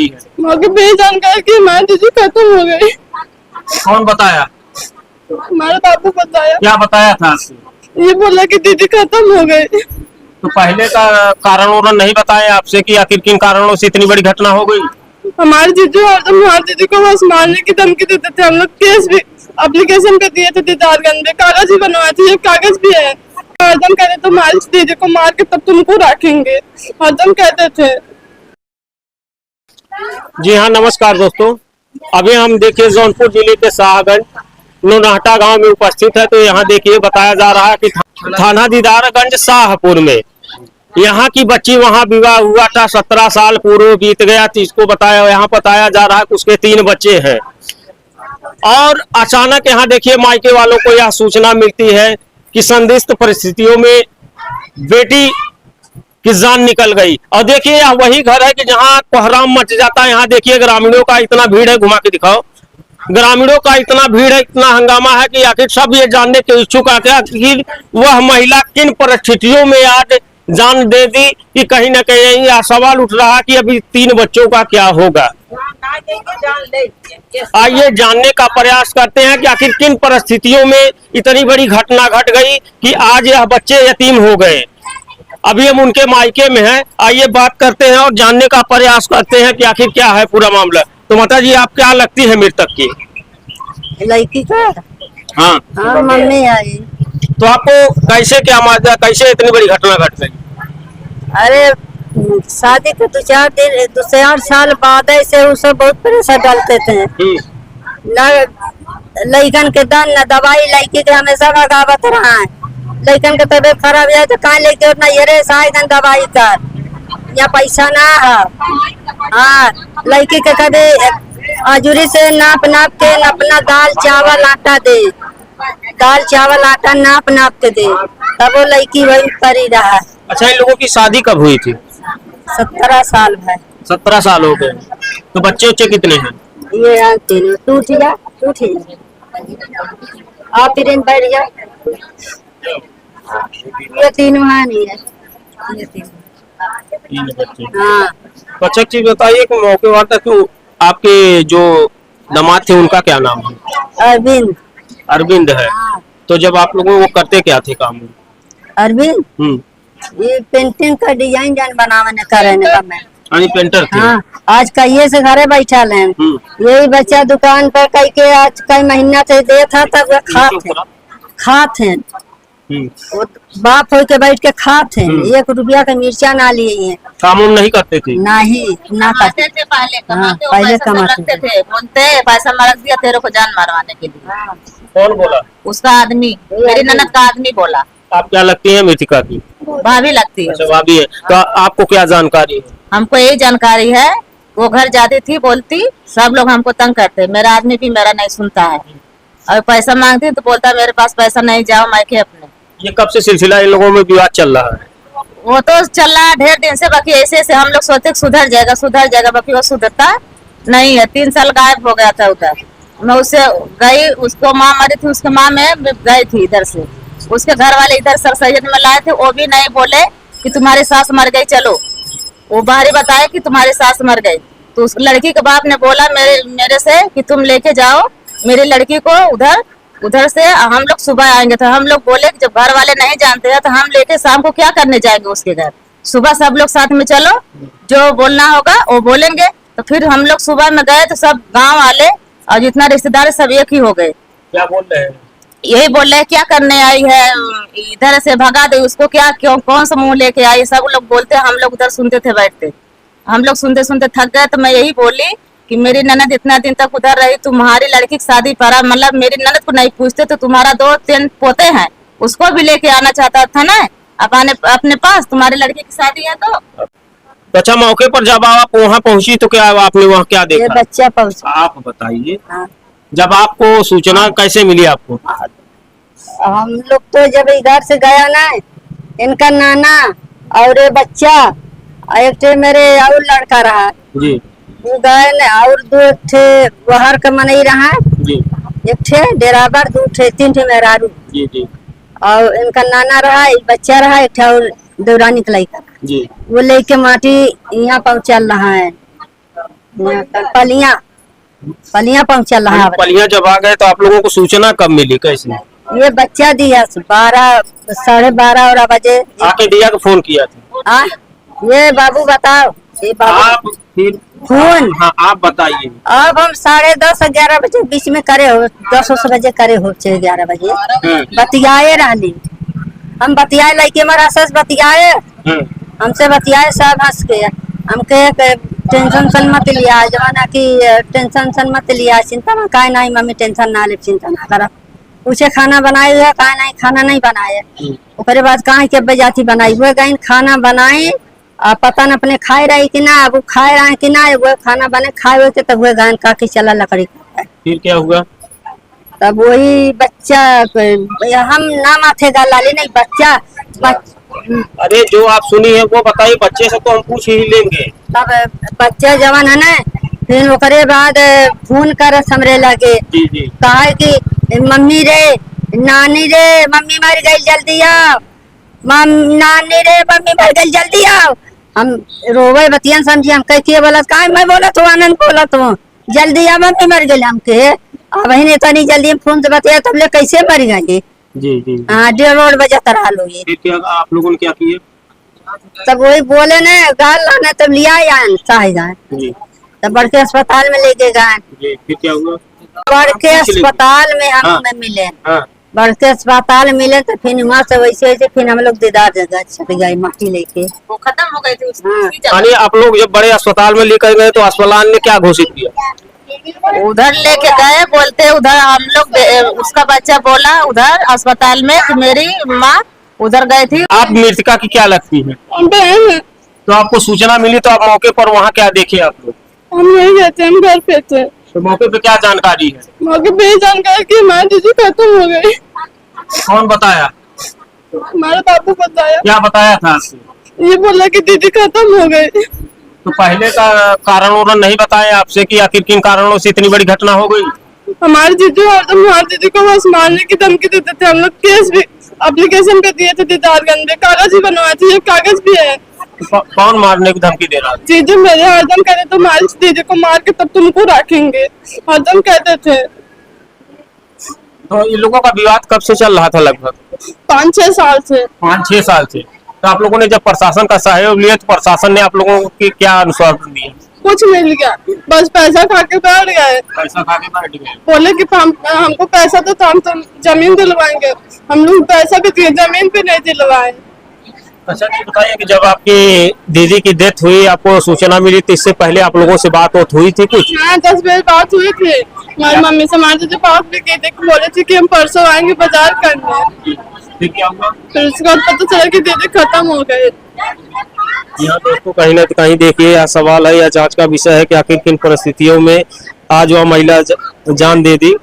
जानकारी है? मौके पे ही जानकारी कि हमारी दीदी खत्म हो गई। कौन बताया? हमारे बाबू बताया। क्या बताया था आपसे? ये बोला कि दीदी खत्म हो गई। तो पहले का कारण उन्होंने नहीं बताया आपसे कि आखिर किन कारणों से इतनी बड़ी घटना हो गई? हमारे जीजू हरदम हमारी दीदी को बस मारने की धमकी देते थे। हम लोग केस भी एप्लीकेशन पे दिए थे दीदारगंज में, कागज भी बनवाए थे, ये कागज भी है। हरदम कहते तो हमारी दीदी को मार के तब तुमको रखेंगे, हरदम कहते थे। जी हाँ, नमस्कार दोस्तों। अभी हम देखिए जौनपुर जिले के शाहगंज नोनाहटा गांव में उपस्थित है। तो यहाँ देखिए बताया जा रहा है कि थाना दीदारगंज शाहपुर में यहाँ की बच्ची वहाँ विवाह हुआ था, 17 साल पूर्व बीत गया। तो इसको बताया यहाँ बताया जा रहा है कि उसके 3 बच्चे हैं और अचानक यहाँ देखिए मायके वालों को यह सूचना मिलती है कि संदिग्ध परिस्थितियों में बेटी की जान निकल गई। और देखिए यह वही घर है कि जहाँ कोहराम मच जाता है। यहाँ देखिए ग्रामीणों का इतना भीड़ है, घुमा के दिखाओ। ग्रामीणों का इतना भीड़ है, इतना हंगामा है कि आखिर सब ये जानने के इच्छुक आते हैं कि वह महिला किन परिस्थितियों में आज जान दे दी कि कहीं ना कहीं यह सवाल उठ रहा है कि अभी 3 बच्चों का क्या होगा। आइए जानने का प्रयास करते हैं कि आखिर किन परिस्थितियों में इतनी बड़ी घटना घट गई कि आज यह बच्चे यतीम हो गए। अभी हम उनके मायके में हैं, आइए बात करते हैं और जानने का प्रयास करते हैं कि आखिर क्या है पूरा मामला। तो माता जी आप क्या लगती है मृतक की? लड़की का? हाँ मम्मी आई। तो आपको कैसे क्या मालूम, कैसे इतनी बड़ी घटना घट गई? अरे शादी के 2-4 साल बाद ऐसे उसे बहुत प्रेशर डालते थे। न लड़कन के दान न दवाई, लड़की के हमेशा भगावत रहा है। लड़कन के तबियत खराब है तो कहाँ लेके उतना ये रे साइडन दवाई कर, या पैसा ना है। हाँ, लड़की के कभी आजुरी से नाप नाप के अपना दाल चावल आटा दे, दाल चावल आटा नाप नाप के दे, तब वो लड़की वही करी रहा है। अच्छा, इन लोगों की शादी कब हुई थी? 17 साल है। 17 साल हो गए। तो बच्चे उच्चे कितने हैं? ये टूट जा आप बैठ जा। ये 3 नहीं है, ये 3 बच्चे। हाँ। तो अच्छा चीज बताइए कि मौके वाला क्यों आपके जो दामाद थे उनका क्या नाम है? अरविंद। अरविंद है। तो जब आप लोगों वो करते क्या थे काम? अरविंद ये पेंटिंग का डिजाइन बनाने का रहने का मैं पेंटर थे। हाँ, आज कई से घरे बैठा है। यही बच्चा दुकान पर कई के आज कई महीना से दे था, तब खाते वो बाप हो के बैठ के खाते। 1 रुपया का मिर्चा ना लिए हैं। काम नहीं करते थे? नहीं ना करते थे पहले कमाते थे। बोलते पैसा मार दिया तेरे को जान मारवाने के लिए। कौन बोला? उसका आदमी, मेरी ननद का आदमी बोला। आप क्या लगती है मृतिका की? भाभी लगती है। अच्छा, भाभी है। तो आपको क्या जानकारी है? हमको यही जानकारी है, वो घर जाती थी, बोलती सब लोग हमको तंग करते। मेरा आदमी भी मेरा नहीं सुनता है, और पैसा मांगती तो बोलता मेरे पास पैसा नहीं, जाओ मायके अपने। ये कब से सिलसिला इन लोगों में विवाद चल रहा है? वो तो चल रहा है ढेर दिन से। बाकी ऐसे हम लोग सोचते सुधर जाएगा, बाकी वो सुधरता नहीं है। 3 साल गायब हो गया था उधर। मैं उससे गई, उसको माँ मरी थी, उसके माँ में गई थी इधर से। उसके घर वाले इधर सर सैयद में लाए थे, वो भी नहीं बोले कि तुम्हारी सास मर गई, चलो। वो बाहरी बताए कि तुम्हारी सास मर गई। तो उस लड़की के बाप ने बोला मेरे से कि तुम लेके जाओ मेरी लड़की को उधर से, हम लोग सुबह आएंगे। तो हम लोग बोले कि जब घर वाले नहीं जानते हैं तो हम लेके शाम को क्या करने जाएंगे उसके घर। सुबह सब लोग साथ में चलो, जो बोलना होगा वो बोलेंगे। तो फिर हम लोग सुबह में गए तो सब गाँव वाले और जितना रिश्तेदार सब एक ही हो गए। क्या बोल रहे हैं? यही बोल रहे हैं क्या करने आई है, इधर से भगा दे उसको, क्या क्यों कौन सा मुंह लेके आई, सब लोग बोलते। हम लोग उधर सुनते थे बैठते। हम लोग सुनते सुनते थक गए। तो मैं यही बोली कि मेरी ननद इतना दिन तक उधर रही, तुम्हारी लड़की की शादी पड़ा, मतलब मेरी ननद को नहीं पूछते तो तुम्हारा 2-3 पोते हैं, उसको भी लेके आना चाहता था ना अपने पास, तुम्हारी लड़की की शादी है। तो अच्छा, मौके पर जब आप वहाँ पहुँची तो क्या आपने वहाँ क्या देखा? ये बच्चा पहुँचा। आप बताइए। जब आपको सूचना कैसे मिली आपको? हम लोग तो जब इधर से गया ना, इनका नाना और ये बच्चा एक मेरे और लड़का रहा जी, वो गए न, और 2 थे बाहर का मनई रहा जी, 1 ठे डेराबर, 2 ठे 3 ठे मेहरारू जी, जी, और इनका नाना रहा, एक बच्चा रहा, 1 ठे और देवरानी का लड़का जी। वो लेके माटी यहाँ पहुँचल रहा है। पलिया पलिया पहुँचल रहा। पलिया जब आ गए तो आप लोगों को सूचना कब मिली, कैसे? ये बच्चा दिया 12 साढ़े 12 बजे। आके दिया तो फोन किया था? ये बाबू बताओ, ये बाबू आप फिर फोन। हाँ आप बताइए। अब हम 10:30 11 बजे बीच में करे हो, 10 बजे करे हो, 11 बजे बतियाए रहली। हम बतियाए लड़के मरा से बतियाए, हमसे बतियाए सब हंस के। हमके टेंशन मत लिया जमाना की, टेंशन मत लिया, चिंता में काहे नहीं मम्मी, टेंशन ना ले, चिंता ना करा। पूछे खाना बनाए हुए, काहे नहीं खाना नहीं बनाए। उसके बाद काहे के बजाती बनाई हुए गई खाना बनाए, पता न अपने खाए रही कि ना, अब खाए रहे कि ना, वो खाना बने खाए हुए थे, तब हुए गायन का के चला लकड़ी। फिर क्या हुआ? तब वही बच्चा, हम ना माथे गाली नहीं, बच्चा अरे जो आप सुनी है वो बताइए, बच्चे से तो हम पूछ ही लेंगे। तब बच्चा जवान है ना, फिर ओकरे बाद फोन कर हमरे लगे, कहा कि मम्मी रे, नानी रे, मम्मी मर गई जल्दी आओ, नानी रे मम्मी मर गई जल्दी आओ। हम रोवे बतियन समझी, हम कह बोलत का मैं बोलत हूँ, आनंद बोलत हूँ, जल्दी आ मम्मी मर गई। हम के अब नहीं इतनी जल्दी फोन से बतिया, तब ले कैसे मर गई। जी जी। हाँ 1:30 बजे तरह लो ये। फिर क्या आप लोगों ने क्या किए? तब वही बोले न गाल लाना, तब लिया शाहजहां, तब बड़के अस्पताल में लेके गए। फिर क्या हुआ? बड़के अस्पताल में हमें मिले, बड़के अस्पताल मिले तो फिर वहाँ से वैसे फिर हम लोग दीदार जगह छट गए माटी लेके, वो खत्म हो गई थी। यानी आप लोग जब बड़े अस्पताल में लेकर गए तो अस्पताल ने क्या घोषित किया? उधर लेके गए, बोलते उधर हम लोग, उसका बच्चा बोला उधर अस्पताल में कि मेरी माँ उधर गई थी। आप मृतका की क्या लगती है? तो आपको सूचना मिली तो आप मौके पर वहाँ क्या देखे आप लोग? हम नहीं गए थे, हम घर पे थे। तो मौके पे क्या जानकारी है? मौके पे जानकारी कि हमारी दीदी खत्म हो गई। कौन बताया? हमारे बाबू बताया। क्या बताया था आपसे? ये बोला कि दीदी खत्म हो गई। तो पहले का कारण उन्होंने नहीं बताया आपसे कि आखिर किन कारणों से इतनी बड़ी घटना हो गई? हमारे जीजू हरदम हमारी दीदी को बस मारने की धमकी देते थे। हम लोग केस भी एप्लीकेशन पे दिए थे, दीदारगंज में कागज भी बनवाए थे, ये कागज भी है। कौन मारने की धमकी दे रहा? जीजू मेरे हरदम कहते तो हमारी दीदी को मार के तब तुमको रखेंगे, हरदम कहते थे। तो इन लोगों का विवाद कब से चल रहा था? लगभग 5-6 साल से। 5-6 साल से। तो आप लोगों ने जब प्रशासन का सहयोग लिया तो प्रशासन ने आप लोगों को क्या अनुशासन दिया? कुछ मिल गया, बस पैसा खा के बैठ गए। पैसा खा के बैठ गए। बोले कि हमको पैसा तो हम तो जमीन दिलवाएंगे, हम लोग पैसा भी दिए, जमीन पे नहीं दिलवाए। अच्छा ये बताइए कि जब आपकी दीदी की डेथ हुई, आपको सूचना मिली तो इससे पहले आप लोगों से बात हुई थी कुछ? हाँ 10 बजे बात हुई थी, हमारी मम्मी से हमारे से बात भी की थी, बोले थे कि हम परसों आएंगे बाजार करने। फिर क्या हुआ? फिर उसके बाद पता चला कि दीदी खत्म हो गए। यहाँ दोस्तों कहीं न कहीं देखिए यह सवाल है या जांच का विषय है कि आखिर किन परिस्थितियों में आज वह महिला जान दे दी।